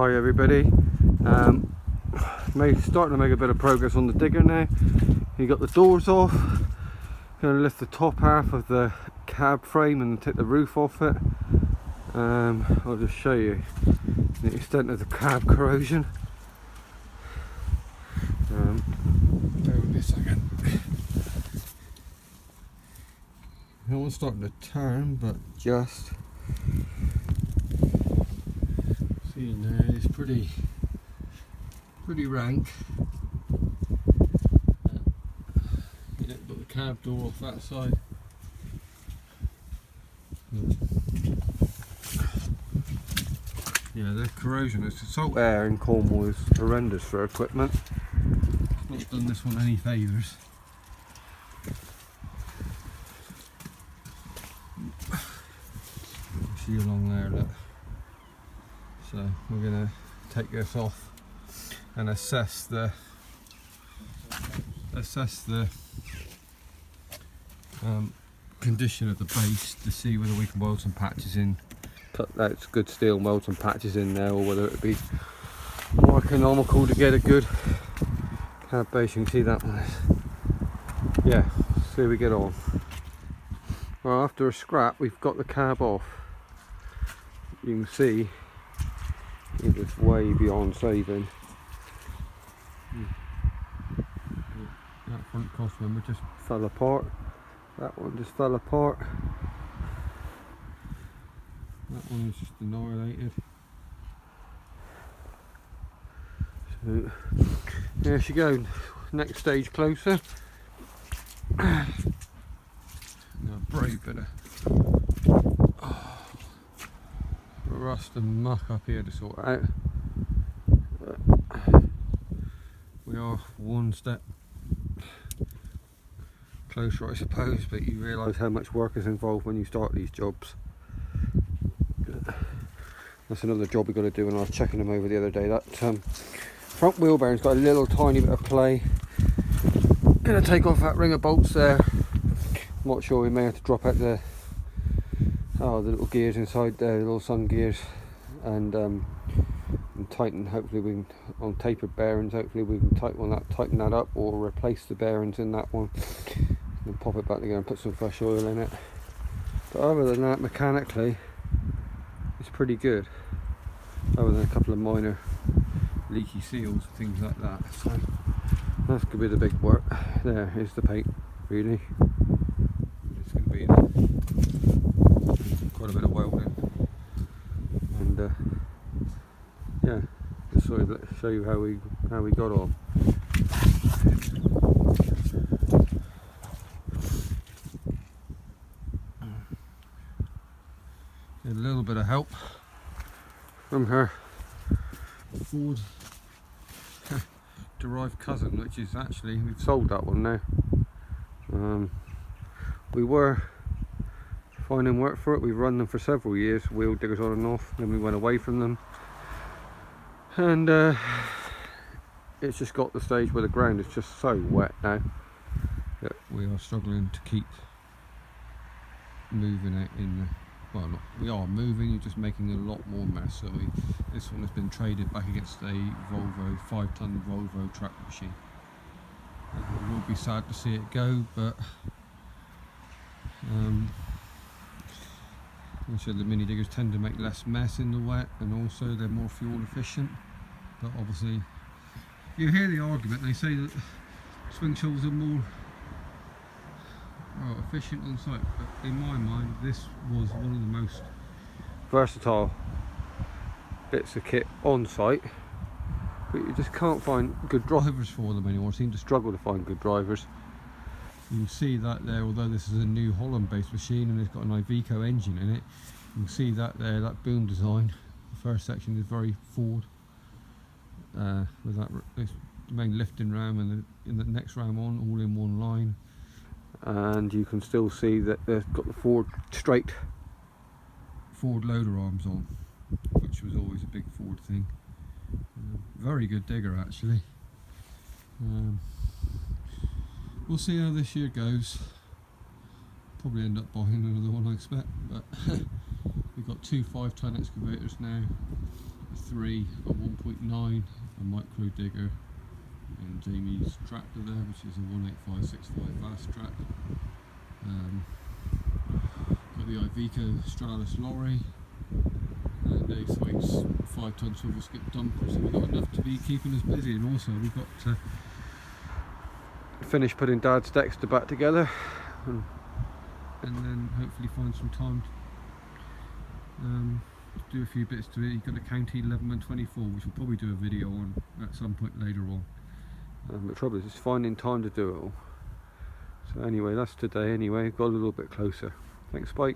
Hi everybody. Starting to make a bit of progress on the digger now. You got the doors off. Going to lift the top half of the cab frame and take the roof off it. I'll just show you the extent of the cab corrosion. Bear with me a second. That one's starting to turn, but just see now it's pretty rank. Yeah, got the cab door off that side. Yeah, the corrosion, the salt air in Cornwall is horrendous for equipment. It's not done this one any favours. See along there, look. So we're going to take this off and assess the condition of the base to see whether we can weld some patches in. That's good steel, weld some patches in there, or whether it would be more economical to get a good cab base. You can see that one. Yeah, see how we get on. Well, after a scrap, we've got the cab off. You can see it was way beyond saving. That front cross member just fell apart. That one just fell apart. That one is just annihilated. So there she goes. Next stage closer. Now a brave bit of rust and muck up here to sort out. But we are one step closer, I suppose, but you realise how much work is involved when you start these jobs. That's another job we've got to do, and I was checking them over the other day. That front wheel bearing's got a little tiny bit of play. Gonna take off that ring of bolts there. I'm not sure, we may have to drop out the little gears inside there, the little sun gears, and tighten. Hopefully we can, on tapered bearings, hopefully we can tighten that up, or replace the bearings in that one and pop it back together and put some fresh oil in it. But other than that, mechanically it's pretty good, other than a couple of minor leaky seals and things like that. So that's going to be the big work. There is the paint, really. It's going to be quite a bit of welding, and yeah, just sort of show you how we got on. A little bit of help from her Ford derived cousin, which is actually, we've sold that one now. We were finding work for it. We've run them for several years, wheel diggers on and off, then we went away from them, and it's just got the stage where the ground is just so wet now that we are struggling to keep moving out in the, well, not, we are moving, you're just making a lot more mess. So this one has been traded back against a Volvo, 5-ton Volvo track machine. It will be sad to see it go, but also the mini diggers tend to make less mess in the wet, and also they're more fuel efficient. But obviously you hear the argument, they say that swing shovels are more efficient on site, but in my mind this was one of the most versatile bits of kit on site, but you just can't find good drivers for them anymore. I seem to struggle to find good drivers. You can see that there, although this is a New Holland based machine and it's got an Iveco engine in it, you can see that there, that boom design. The first section is very Ford, with that main lifting ram and the next ram on, all in one line. And you can still see that they've got the straight Ford loader arms on, which was always a big Ford thing. Very good digger, actually. We'll see how this year goes. Probably end up buying another one, I expect, but we've got two 5-ton excavators now, 3 a 1.9, a micro digger, and Jamie's tractor there, which is a 18565 fast track. Got the Iveco Stralis lorry and a Thwaites 5-ton swivel skip dumper, so we've got enough to be keeping us busy. And also we've got to finish putting Dad's Dexter back together, and then hopefully find some time to do a few bits to it. You've got the County 1124, which we'll probably do a video on at some point later on. The trouble is finding time to do it all. So anyway, that's today anyway, got a little bit closer. Thanks, bye.